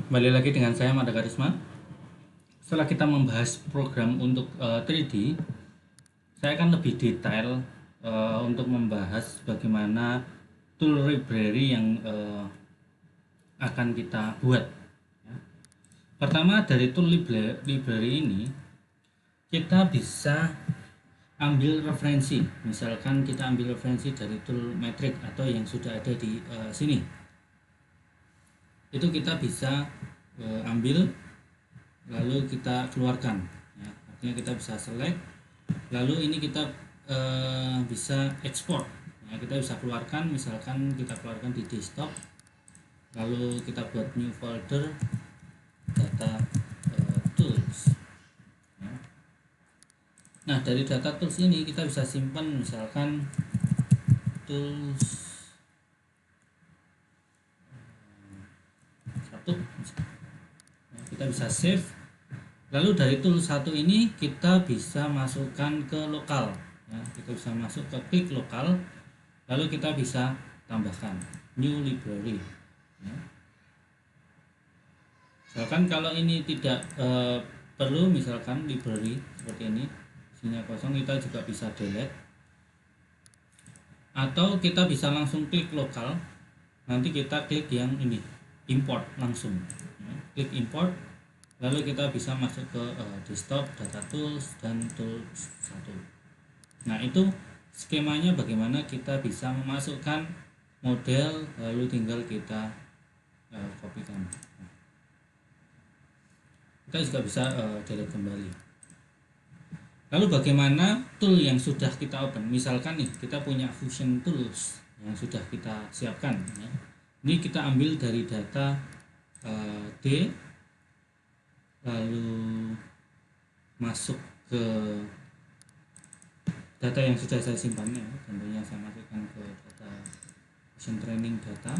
Kembali lagi dengan saya Mada Karisma. Setelah kita membahas program untuk 3D, saya akan lebih detail untuk membahas bagaimana tool library yang akan kita buat. Pertama, dari tool library ini kita bisa ambil referensi. Misalkan kita ambil referensi dari tool metric atau yang sudah ada di sini. Itu kita bisa ambil lalu kita keluarkan ya. Artinya kita bisa select, lalu ini kita bisa export ya, kita bisa keluarkan, misalkan kita keluarkan di desktop, lalu kita buat new folder data tools ya. Nah, dari data tools ini kita bisa simpan misalkan tools 1 ya, kita bisa save. Lalu dari tool 1 ini kita bisa masukkan ke lokal ya, kita bisa masuk ke klik lokal, lalu kita bisa tambahkan new library ya. Misalkan kalau ini tidak perlu, misalkan library seperti ini isinya kosong, kita juga bisa delete, atau kita bisa langsung klik lokal, nanti kita klik yang ini import langsung ya. Klik import, lalu kita bisa masuk ke desktop, data tools, dan tools 1. Nah, itu skemanya bagaimana kita bisa memasukkan model, lalu tinggal kita kopikan. Kita juga bisa delete kembali. Lalu bagaimana tool yang sudah kita open? Misalkan nih kita punya Fusion Tools yang sudah kita siapkan ya. Ini kita ambil dari data D, lalu masuk ke data yang sudah saya simpan ya. Contohnya saya masukkan ke data Fusion Training data.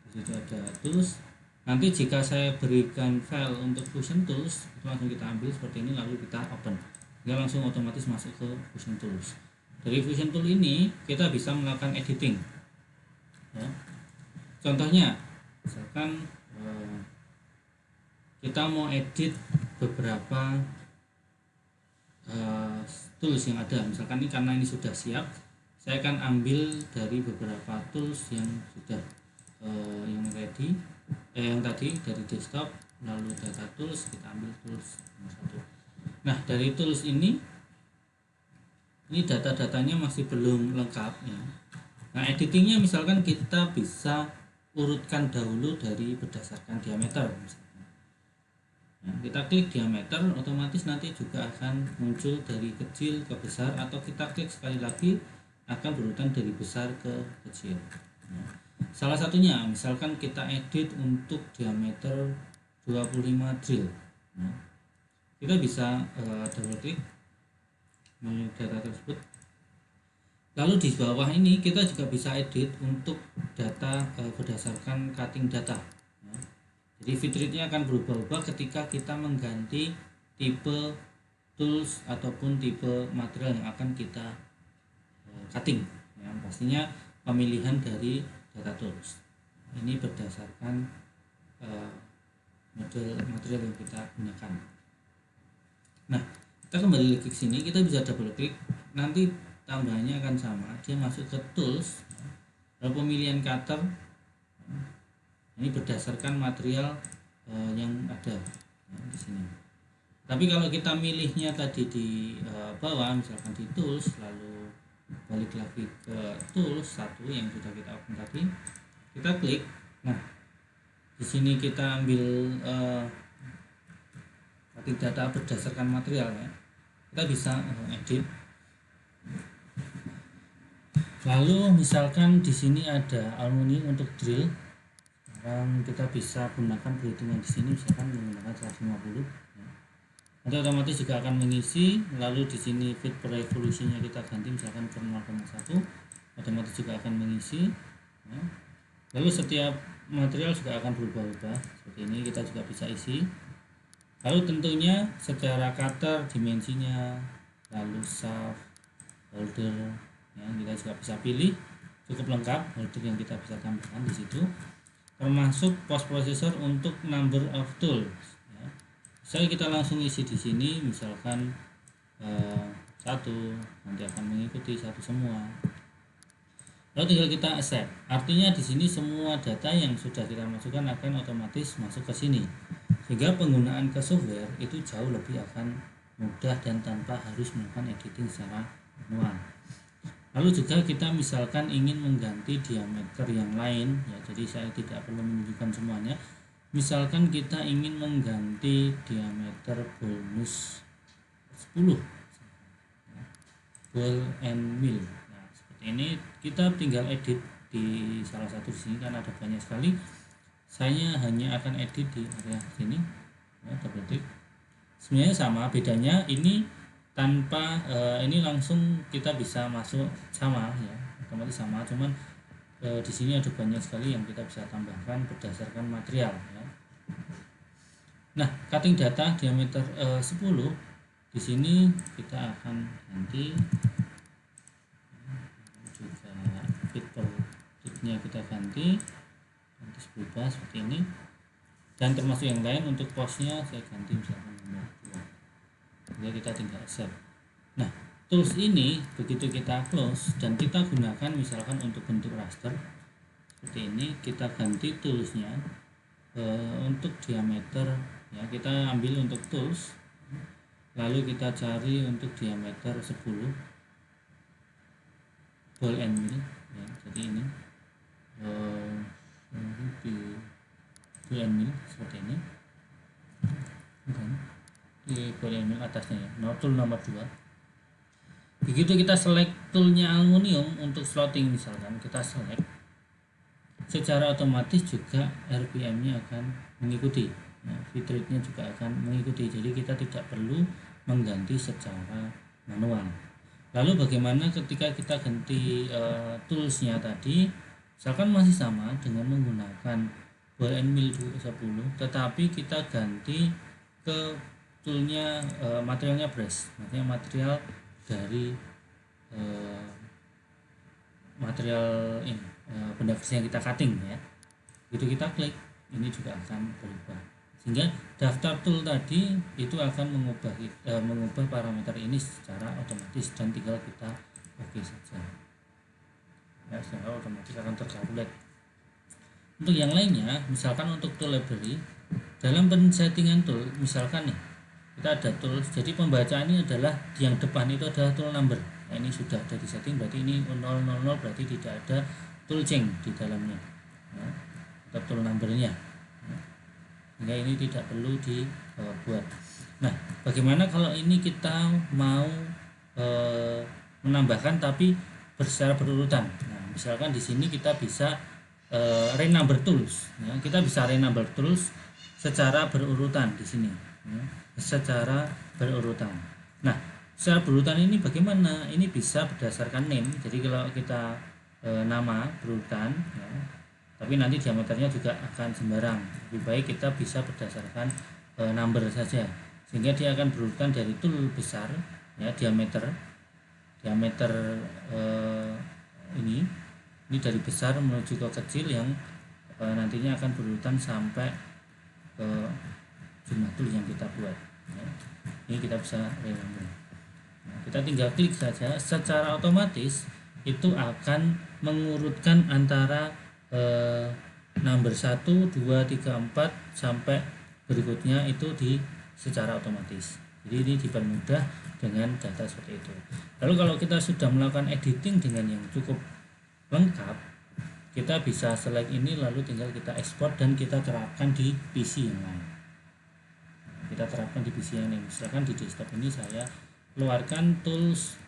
Di situ ada tools. Nanti jika saya berikan file untuk Fusion Tools, itu langsung kita ambil seperti ini, lalu kita open. Dia langsung otomatis masuk ke Fusion Tools. Dari Fusion Tool ini kita bisa melakukan editing ya. Contohnya misalkan kita mau edit beberapa tools yang ada. Misalkan ini karena ini sudah siap, saya akan ambil dari beberapa tools yang sudah yang ready, yang tadi dari desktop, lalu data tools, kita ambil tools nomor 1. Nah, dari tools ini data-datanya masih belum lengkap ya. Nah, editingnya misalkan kita bisa urutkan dahulu dari berdasarkan diameter misalkan. Nah, kita klik diameter, otomatis nanti juga akan muncul dari kecil ke besar, atau kita klik sekali lagi akan berurutan dari besar ke kecil. Nah, salah satunya misalkan kita edit untuk diameter 25 drill. Nah, kita bisa double klik data tersebut. Lalu di bawah ini kita juga bisa edit untuk data berdasarkan cutting data ya. Jadi feed-rate-nya akan berubah-ubah ketika kita mengganti tipe tools ataupun tipe material yang akan kita cutting ya. Pastinya pemilihan dari data tools ini berdasarkan model material yang kita gunakan. Nah, kita kembali lagi ke sini, kita bisa double klik, nanti tambahannya akan sama, dia masuk ke tools, lalu pemilihan cutter ini berdasarkan material yang ada ya, di sini. Tapi kalau kita milihnya tadi di bawah, misalkan di tools, lalu balik lagi ke tools 1 yang sudah kita open tadi, kita klik. Nah, di sini kita ambil data berdasarkan material ya. Kita bisa edit. Lalu misalkan di sini ada aluminium untuk drill, sekarang kita bisa gunakan perhitungan di sini, misalkan menggunakan 150 ya. Nanti otomatis juga akan mengisi. Lalu di sini feet per revolusinya kita ganti misalkan ke 0,1, otomatis juga akan mengisi ya. Lalu setiap material juga akan berubah-ubah seperti ini, kita juga bisa isi. Lalu tentunya secara cutter dimensinya, lalu shaft, holder ya, kita juga bisa pilih, cukup lengkap holder yang kita bisa tambahkan di situ. termasuk post processor untuk number of tools ya. Saya kita langsung isi di sini misalkan satu, nanti akan mengikuti satu semua. Lalu tinggal kita accept. Artinya di sini semua data yang sudah kita masukkan akan otomatis masuk ke sini. Sehingga penggunaan ke software itu jauh lebih akan mudah dan tanpa harus melakukan editing secara manual. Lalu juga kita misalkan ingin mengganti diameter yang lain ya, jadi saya tidak perlu menunjukkan semuanya. Misalkan kita ingin mengganti diameter bonus 10 ball and mill. Nah, seperti ini kita tinggal edit di salah satu di sini kan ada banyak sekali. Saya hanya akan edit di area sini ya, double klik. Sebenarnya sama, bedanya ini tanpa ini langsung kita bisa masuk sama ya, otomatis sama, cuman di sini ada banyak sekali yang kita bisa tambahkan berdasarkan material ya. Nah, cutting data diameter 10 di sini kita akan ganti juga fit per fitnya kita ganti 10 seperti ini, dan termasuk yang lain untuk posnya saya ganti misalkan nomor 2. Jadi kita tinggal accept. Nah, tools ini begitu kita close dan kita gunakan misalkan untuk bentuk raster seperti ini, kita ganti toolsnya untuk diameter ya, kita ambil untuk tools, lalu kita cari untuk diameter 10 ball and mill ya, jadi ini ball and mill seperti ini, dan di ball and mill atasnya ya, tool nomor 2. Begitu kita select toolnya aluminium untuk slotting misalkan, kita select, secara otomatis juga RPM nya akan mengikuti ya, bitrate nya juga akan mengikuti, jadi kita tidak perlu mengganti secara manual. Lalu bagaimana ketika kita ganti toolsnya tadi, misalkan masih sama dengan menggunakan ball and mill 10, tetapi kita ganti ke toolnya materialnya brass, artinya material dari material ini benda besi yang kita cutting ya. Begitu kita klik, ini juga akan berubah, sehingga daftar tool tadi itu akan mengubah parameter ini secara otomatis, dan tinggal kita oke saja ya, secara otomatis akan terkalkulate. Untuk yang lainnya, misalkan untuk tool library, dalam settingan tool misalkan nih kita ada tool, jadi pembacaannya adalah yang depan itu adalah tool number. Nah, ini sudah ada di setting, berarti ini 000, berarti tidak ada tool change di dalamnya ya, atau tool numbernya ya. Sehingga ini tidak perlu dibuat. Nah, bagaimana kalau ini kita mau menambahkan tapi secara berurutan? Nah, misalkan di sini kita bisa renumber tools ya, kita bisa renumber tools secara berurutan di sini ya, secara berurutan. Nah, secara berurutan ini bagaimana? Ini bisa berdasarkan name. Jadi kalau kita nama berurutan ya, tapi nanti diameternya juga akan sembarang. Lebih baik kita bisa berdasarkan number saja, sehingga dia akan berurutan dari tool besar ya, diameter ini dari besar menuju ke kecil yang nantinya akan berurutan sampai ke jumlah tool yang kita buat ya. Ini kita bisa renumber. Nah, kita tinggal klik saja, secara otomatis itu akan mengurutkan antara number 1, 2, 3, 4 sampai berikutnya itu secara otomatis. Jadi ini dipermudah dengan data seperti itu. Lalu kalau kita sudah melakukan editing dengan yang cukup lengkap, kita bisa select ini, lalu tinggal kita ekspor dan kita terapkan di PC yang lain. Kita terapkan di PC yang lain. Misalkan di desktop ini saya keluarkan tools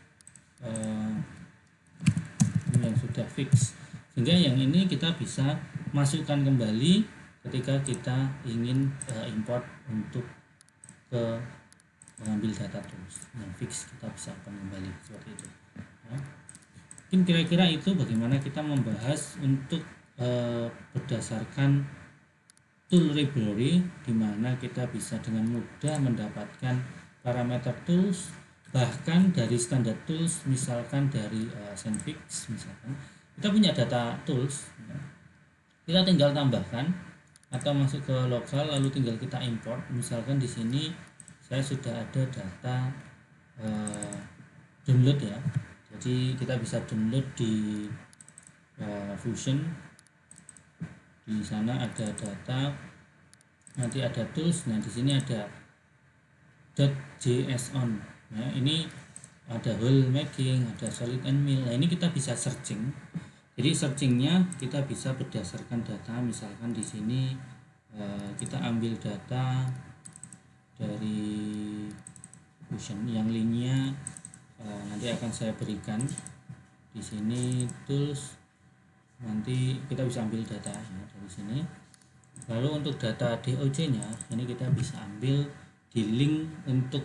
yang sudah fix, sehingga yang ini kita bisa masukkan kembali ketika kita ingin import untuk mengambil data tools yang fix, kita bisa kembali seperti itu ya. Mungkin kira-kira itu bagaimana kita membahas untuk berdasarkan tool library, di mana kita bisa dengan mudah mendapatkan parameter tools, bahkan dari standar tools, misalkan dari Sandfix misalkan kita punya data tools ya. kita tinggal tambahkan atau masuk ke lokal lalu tinggal kita import. Misalkan di sini saya sudah ada data download ya, jadi kita bisa download di Fusion. Di sana ada data, nanti ada tools. Nah di sini ada .json ya, ini ada hole making, ada solid and mill. Nah ini kita bisa searching. Jadi searchingnya kita bisa berdasarkan data. Misalkan di sini kita ambil data dari Fusion yang linknya nanti akan saya berikan di sini tools. Nanti kita bisa ambil data ya dari sini. Lalu untuk data DOC nya ini kita bisa ambil di link untuk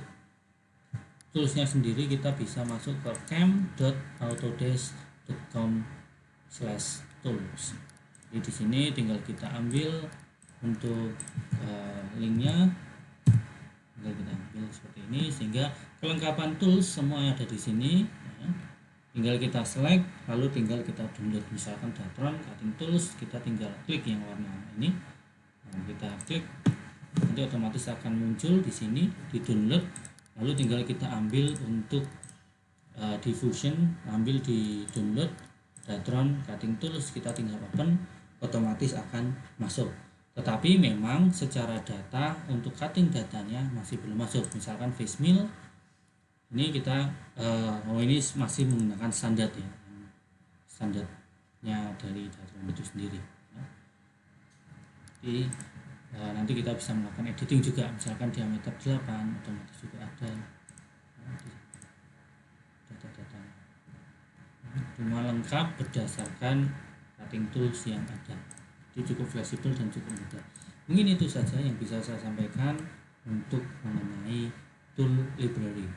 toolsnya sendiri. Kita bisa masuk ke cam.autodesk.com/tools. Jadi di sini tinggal kita ambil untuk linknya, tinggal kita ambil seperti ini sehingga kelengkapan tools semua ada di sini. Ya. Tinggal kita select, lalu tinggal kita download. Misalkan Datron Cutting Tools, kita tinggal klik yang warna ini. Nah, kita klik, nanti otomatis akan muncul di sini di download. Lalu tinggal kita ambil untuk di Fusion, ambil di download Datron Cutting Tools, kita tinggal open, otomatis akan masuk. Tetapi memang secara data untuk cutting datanya masih belum masuk. Misalkan face mill ini kita ini masih menggunakan standar ya, standarnya dari Datron itu sendiri ya. Jadi nanti kita bisa melakukan editing juga, misalkan diameter 8 otomatis juga ada data-data. Semua lengkap berdasarkan cutting tools yang ada. Jadi cukup fleksibel dan cukup mudah. Mungkin itu saja yang bisa saya sampaikan untuk mengenai tool library.